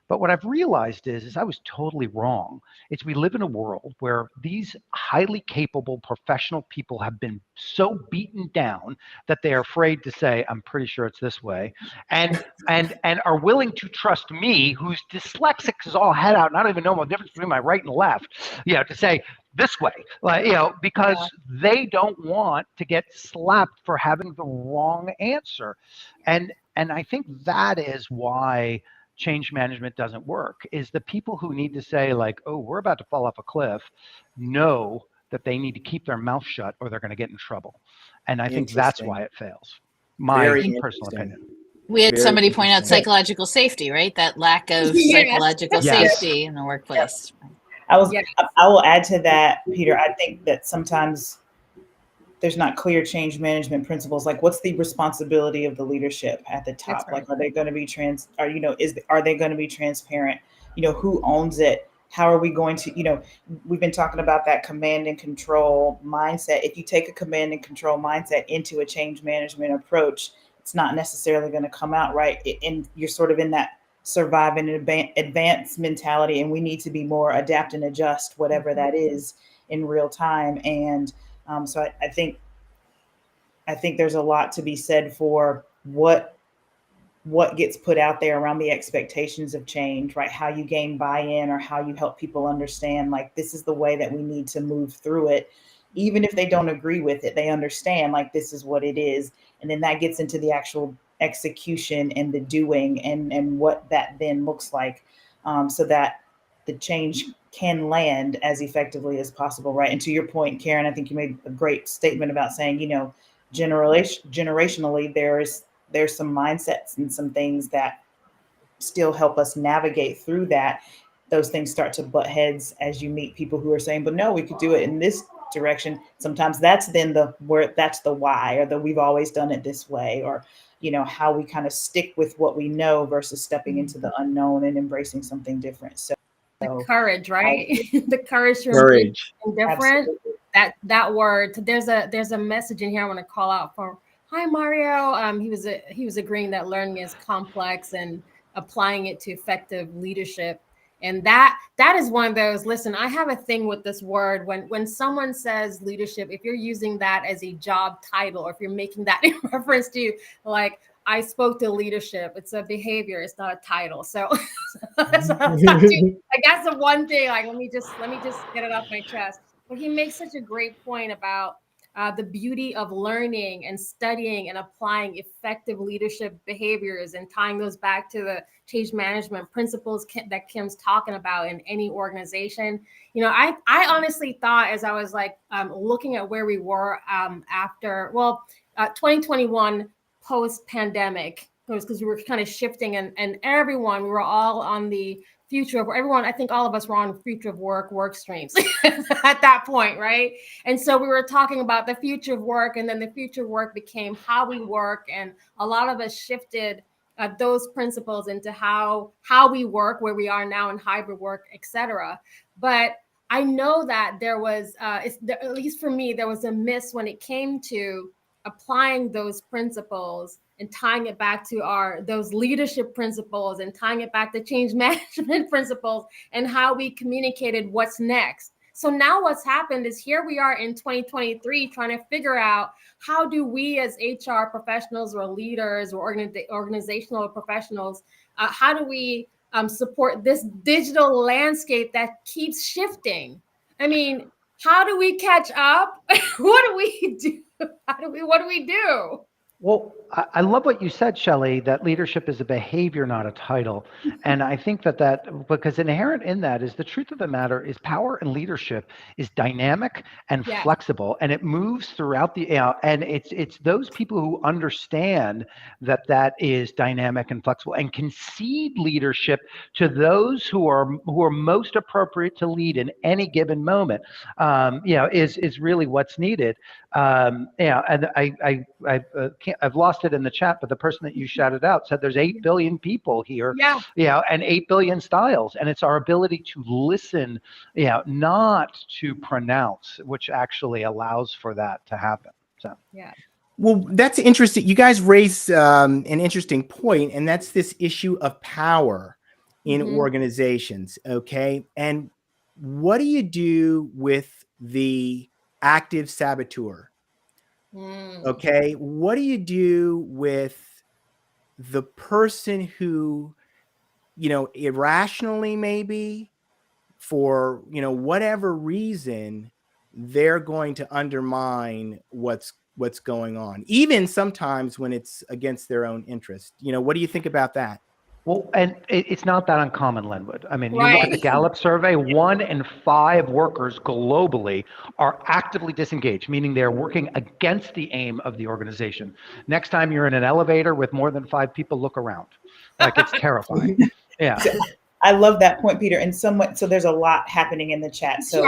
[SPEAKER 4] But what I've realized is I was totally wrong. We live in a world where these highly capable professional people have been so beaten down that they are afraid to say, I'm pretty sure it's this way, and are willing to trust me, who's dyslexic as all head out, and I don't even know the difference between my right and left, to say this way, because they don't want to get slapped for having the wrong answer. And I think that is why change management doesn't work, is the people who need to say like, oh, we're about to fall off a cliff, know that they need to keep their mouth shut or they're going to get in trouble. And I think that's why it fails. My personal opinion.
[SPEAKER 5] We had somebody point out psychological safety, right? That lack of psychological safety in the workplace.
[SPEAKER 6] I will add to that, Peter. I think that sometimes there's not clear change management principles. Like, what's the responsibility of the leadership at the top? Right. Like, are they going to be are they going to be transparent? Who owns it? How are we going to, we've been talking about that command and control mindset. If you take a command and control mindset into a change management approach, it's not necessarily going to come out right. And you're sort of in that survive and advance mentality. And we need to be more adapt and adjust, whatever that is, in real time. And so I think there's a lot to be said for what gets put out there around the expectations of change, right? How you gain buy-in or how you help people understand, like, this is the way that we need to move through it. Even if they don't agree with it, they understand, like, this is what it is. And then that gets into the actual execution and the doing and what that then looks like, so that the change can land as effectively as possible, right? And to your point, Karen, I think you made a great statement about saying, generationally, there's some mindsets and some things that still help us navigate through that. Those things start to butt heads as you meet people who are saying, but no, we could do it in this direction. Sometimes that's then that's the why, or we've always done it this way, or how we kind of stick with what we know versus stepping into the unknown and embracing something different. So
[SPEAKER 2] the courage, right? The courage to embrace something different. Absolutely. That word. There's a message in here I want to call out for. Hi, Mario. He was agreeing that learning is complex and applying it to effective leadership. And that is one of those. Listen, I have a thing with this word. When someone says leadership, if you're using that as a job title, or if you're making that in reference to, like, I spoke to leadership, it's a behavior, it's not a title. So, I guess the one thing, like, let me just get it off my chest. But he makes such a great point about the beauty of learning and studying and applying effective leadership behaviors and tying those back to the change management principles that Kim's talking about in any organization. I honestly thought, as I was like looking at where we were after 2021 post-pandemic, because we were kind of shifting and we were all on the future of everyone. I think all of us were on future of work streams at that point, right? And so we were talking about the future of work, and then the future of work became how we work, and a lot of us shifted those principles into how we work, where we are now in hybrid work, etc. But I know that there was, at least for me, there was a miss when it came to applying those principles and tying it back to those leadership principles and tying it back to change management principles and how we communicated what's next. So now what's happened is here we are in 2023 trying to figure out, how do we as HR professionals or leaders or organizational professionals, how do we support this digital landscape that keeps shifting? I mean, how do we catch up? What do we do? What do we do?
[SPEAKER 4] Well, I love what you said, Shelley, that leadership is a behavior, not a title. And I think that because inherent in that is the truth of the matter is power and leadership is dynamic and
[SPEAKER 3] Yeah.
[SPEAKER 4] flexible, and it moves throughout and it's those people who understand that is dynamic and flexible and concede leadership to those who are most appropriate to lead in any given moment, is really what's needed. And I've lost it in the chat, but the person that you shouted out said there's 8 billion people here, and 8 billion styles, and it's our ability to listen, not to pronounce, which actually allows for that to happen. So
[SPEAKER 3] Yeah.
[SPEAKER 1] Well, that's interesting. You guys raise an interesting point, and that's this issue of power in organizations. Okay, and what do you do with the active saboteur? Okay, what do you do with the person who, irrationally, maybe for whatever reason, they're going to undermine what's going on, even sometimes when it's against their own interest? What do you think about that?
[SPEAKER 4] Well, and it's not that uncommon, Linwood. I mean, you look at the Gallup survey, 1 in 5 workers globally are actively disengaged, meaning they're working against the aim of the organization. Next time you're in an elevator with more than 5 people, look around. Like, it's terrifying. Yeah.
[SPEAKER 6] I love that point, Peter. And so there's a lot happening in the chat. So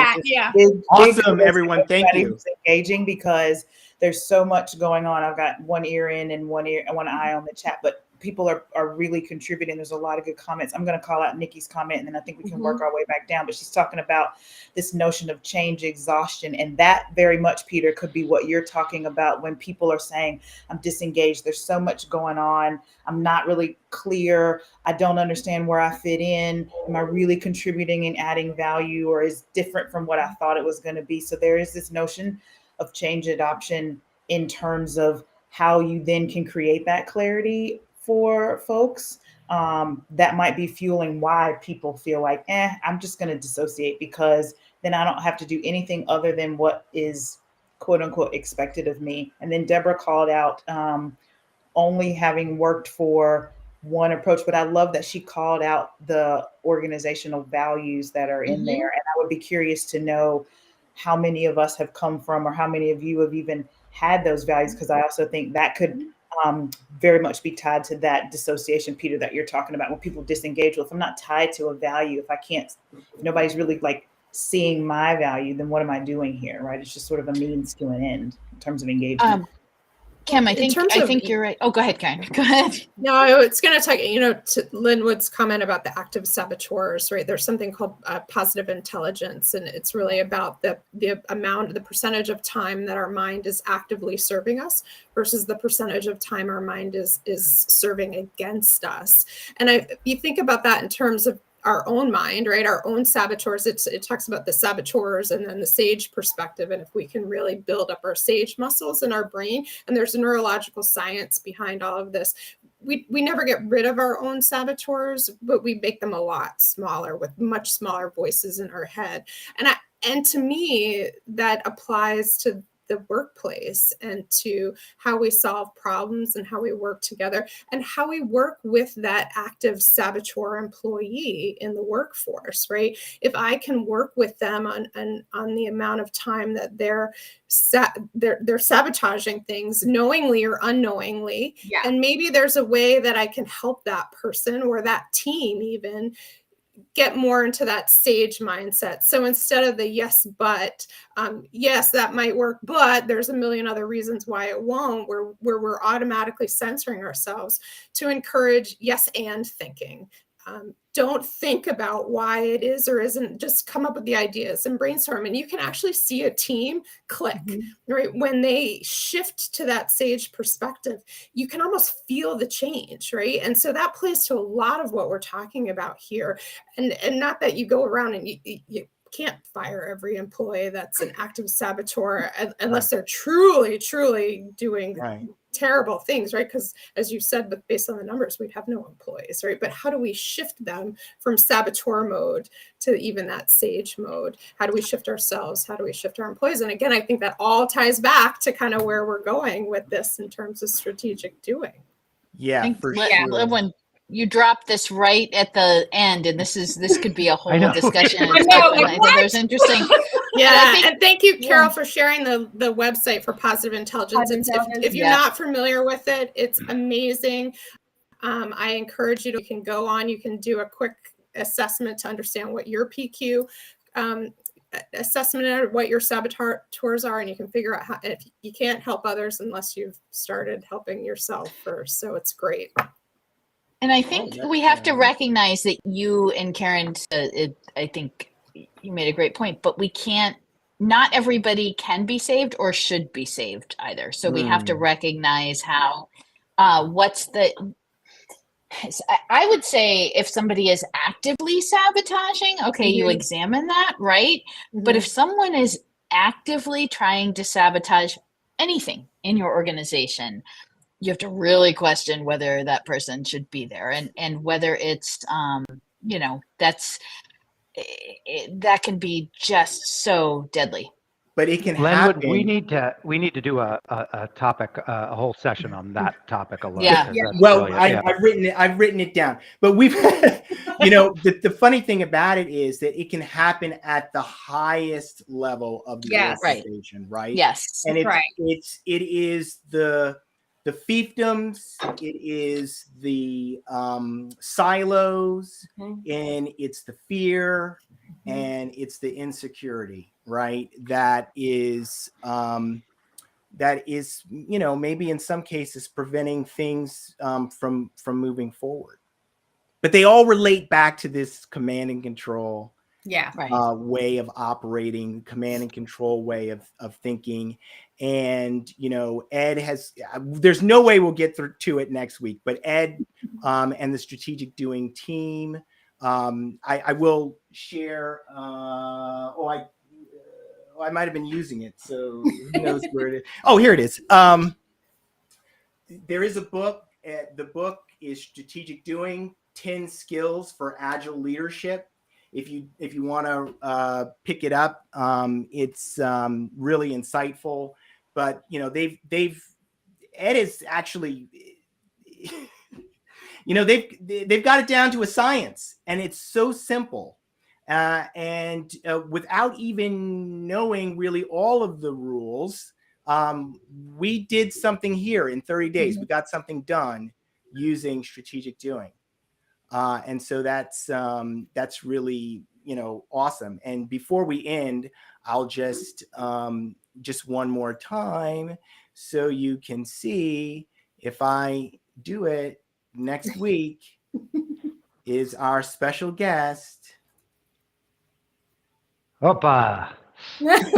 [SPEAKER 1] Awesome, everyone. Thank you.
[SPEAKER 6] Engaging, because there's so much going on. I've got one ear in and one eye on the chat, but people are really contributing. There's a lot of good comments. I'm going to call out Nikki's comment, and then I think we can work our way back down. But she's talking about this notion of change exhaustion. And that very much, Peter, could be what you're talking about when people are saying, I'm disengaged. There's so much going on. I'm not really clear. I don't understand where I fit in. Am I really contributing and adding value, or is different from what I thought it was going to be? So there is this notion of change adoption in terms of how you then can create that clarity for folks. That might be fueling why people feel like, I'm just going to dissociate, because then I don't have to do anything other than what is quote unquote expected of me. And then Deborah called out only having worked for one approach, but I love that she called out the organizational values that are in there. And I would be curious to know how many of us have come from, or how many of you have even had those values, because I also think that could very much be tied to that dissociation, Peter, that you're talking about, when people disengage. Well, if I'm not tied to a value, if nobody's really like seeing my value, then what am I doing here, right? It's just sort of a means to an end in terms of engagement.
[SPEAKER 5] Kim, I think you're right. Oh, go ahead, Karen. Go ahead.
[SPEAKER 3] No, it's going to take, to Linwood's comment about the active saboteurs, right? There's something called positive intelligence, and it's really about the percentage of time that our mind is actively serving us versus the percentage of time our mind is serving against us. And you think about that in terms of our own mind, right? Our own saboteurs. It talks about the saboteurs and then the sage perspective. And if we can really build up our sage muscles in our brain, and there's a neurological science behind all of this, we never get rid of our own saboteurs, but we make them a lot smaller, with much smaller voices in our head. And to me, that applies to the workplace and to how we solve problems and how we work together and how we work with that active saboteur employee in the workforce, right? If I can work with them on the amount of time that they're sabotaging things knowingly or unknowingly, and maybe there's a way that I can help that person or that team even get more into that sage mindset. So instead of the yes, but yes, that might work, but there's a million other reasons why it won't, where we're automatically censoring ourselves, to encourage yes and thinking. Don't think about why it is or isn't, just come up with the ideas and brainstorm. And you can actually see a team click, right? When they shift to that sage perspective, you can almost feel the change, right? And so that plays to a lot of what we're talking about here. And not that you go around and you can't fire every employee that's an active saboteur unless they're truly doing terrible things, right? Because as you said, but based on the numbers, we'd have no employees, right? But how do we shift them from saboteur mode to even that sage mode? How do we shift ourselves? How do we shift our employees? And again, I think that all ties back to kind of where we're going with this in terms of strategic doing.
[SPEAKER 1] Yeah, for sure.
[SPEAKER 5] When you drop this right at the end, and this could be a whole discussion.
[SPEAKER 3] I know, like,
[SPEAKER 5] I think there's interesting.
[SPEAKER 3] Yeah, and thank you, Carol, for sharing the website for Positive Intelligence. And if you're not familiar with it, it's amazing. I encourage you to, you can go on, you can do a quick assessment to understand what your PQ assessment are, what your saboteurs are, and you can figure out how, if you can't help others unless you've started helping yourself first. So it's great.
[SPEAKER 5] And I think we have to recognize that you and Karen, I think you made a great point, but we can't, not everybody can be saved or should be saved either. So we have to recognize how, I would say if somebody is actively sabotaging, okay, you examine that, right? But if someone is actively trying to sabotage anything in your organization, you have to really question whether that person should be there, and whether it's, that can be just so deadly.
[SPEAKER 1] But it can
[SPEAKER 4] Lenwood,
[SPEAKER 1] happen.
[SPEAKER 4] we need to do a topic, a whole session on that topic alone.
[SPEAKER 5] Yeah.
[SPEAKER 1] Well, I've written it down. But we've, the funny thing about it is that it can happen at the highest level of the organization, right?
[SPEAKER 5] Yes,
[SPEAKER 1] and it is the fiefdoms, it is the silos, and it's the fear, and it's the insecurity. Right, that is maybe in some cases preventing things from moving forward. But they all relate back to this command and control way of operating, command and control way of thinking. And Ed has, there's no way we'll get to it next week, but Ed and the strategic doing team, I will share. I might have been using it, so who knows where it is. Oh, here it is. There is a book. The book is Strategic Doing: 10 Skills for Agile Leadership. If you want to pick it up, it's really insightful. But Ed is actually, they've got it down to a science, and it's so simple. And without even knowing really all of the rules, we did something here in 30 days. We got something done using strategic doing. And so that's really, awesome. And before we end, I'll just one more time so you can see, if I do it next week, is our special guest.
[SPEAKER 4] Opa.
[SPEAKER 1] Next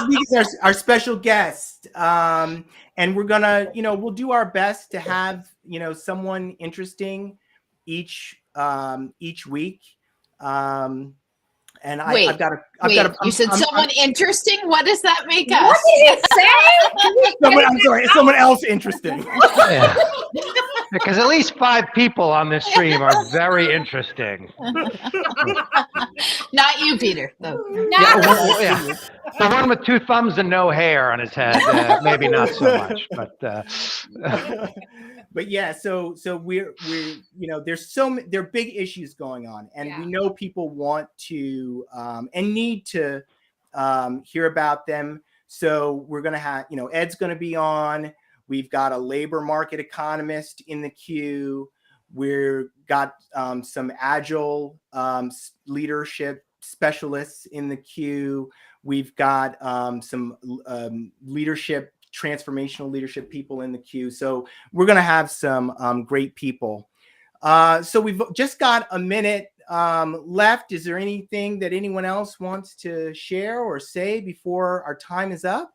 [SPEAKER 1] week is our special guest, and we're gonna, we'll do our best to have someone interesting each week. And I've got to.
[SPEAKER 5] You said someone interesting. What does that make us?
[SPEAKER 3] What did it say?
[SPEAKER 1] Someone else interesting.
[SPEAKER 4] Yeah. Because at least 5 people on this stream are very interesting.
[SPEAKER 5] Not you, Peter. No.
[SPEAKER 4] The one with 2 thumbs and no hair on his head, maybe not so much.
[SPEAKER 1] But yeah, so we're there are big issues going on, and we know people want to and need to hear about them. So we're gonna have, Ed's gonna be on. We've got a labor market economist in the queue. We've got some agile leadership specialists in the queue. We've got some transformational leadership people in the queue. So we're going to have some great people. So we've just got a minute left. Is there anything that anyone else wants to share or say before our time is up?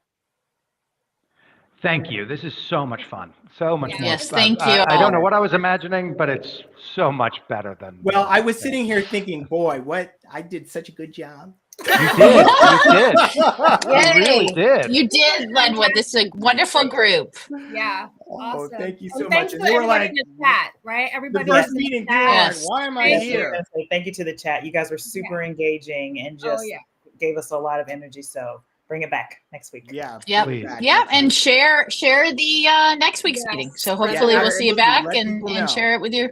[SPEAKER 4] Thank you. This is so much fun. So much more.
[SPEAKER 5] Yes, thank you.
[SPEAKER 4] I don't know what I was imagining, but it's so much better than.
[SPEAKER 1] Well, I was sitting here thinking, boy, what I did such a good job.
[SPEAKER 4] You did. You did. You really
[SPEAKER 5] Yay.
[SPEAKER 4] did.
[SPEAKER 5] You did, Lenwood. This is a wonderful group.
[SPEAKER 7] Yeah.
[SPEAKER 1] Oh,
[SPEAKER 7] Awesome.
[SPEAKER 1] thank you so
[SPEAKER 7] And
[SPEAKER 1] much.
[SPEAKER 7] thanks
[SPEAKER 1] And
[SPEAKER 7] to
[SPEAKER 1] they were
[SPEAKER 7] everybody
[SPEAKER 1] like,
[SPEAKER 7] in the chat, right?
[SPEAKER 1] the
[SPEAKER 7] Everybody
[SPEAKER 1] first
[SPEAKER 7] in the
[SPEAKER 1] meeting,
[SPEAKER 7] chat.
[SPEAKER 1] people were like,
[SPEAKER 5] Yes.
[SPEAKER 1] why am I
[SPEAKER 6] Yes,
[SPEAKER 1] here?
[SPEAKER 6] yes, yes. Thank you to the chat. You guys were super engaging and
[SPEAKER 7] Oh,
[SPEAKER 6] just
[SPEAKER 7] yeah.
[SPEAKER 6] gave us a lot of energy. So bring it back next week.
[SPEAKER 1] Yeah.
[SPEAKER 5] Yep.
[SPEAKER 1] bring it back.
[SPEAKER 5] Yeah, and share the next week's
[SPEAKER 7] Yes.
[SPEAKER 5] meeting. So
[SPEAKER 7] Yeah,
[SPEAKER 5] hopefully we'll see you
[SPEAKER 1] absolutely.
[SPEAKER 5] back
[SPEAKER 1] Let
[SPEAKER 5] and,
[SPEAKER 1] people know.
[SPEAKER 5] and share it with your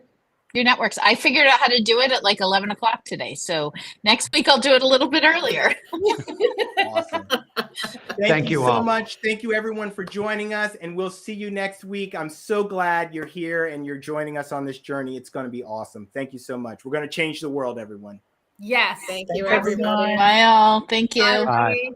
[SPEAKER 5] networks. I figured out how to do it at like 11 o'clock today. So next week I'll do it a little bit earlier.
[SPEAKER 1] Awesome.
[SPEAKER 4] Thank you
[SPEAKER 1] so
[SPEAKER 4] all.
[SPEAKER 1] much. Thank you everyone for joining us, and we'll see you next week. I'm so glad you're here and you're joining us on this journey. It's going to be awesome. Thank you so much. We're going to change the world, everyone.
[SPEAKER 7] Yes.
[SPEAKER 3] Thank you,
[SPEAKER 6] Thanks, everybody.
[SPEAKER 3] everybody.
[SPEAKER 5] Bye all. Thank you.
[SPEAKER 7] Bye,
[SPEAKER 4] Bye.
[SPEAKER 7] everybody.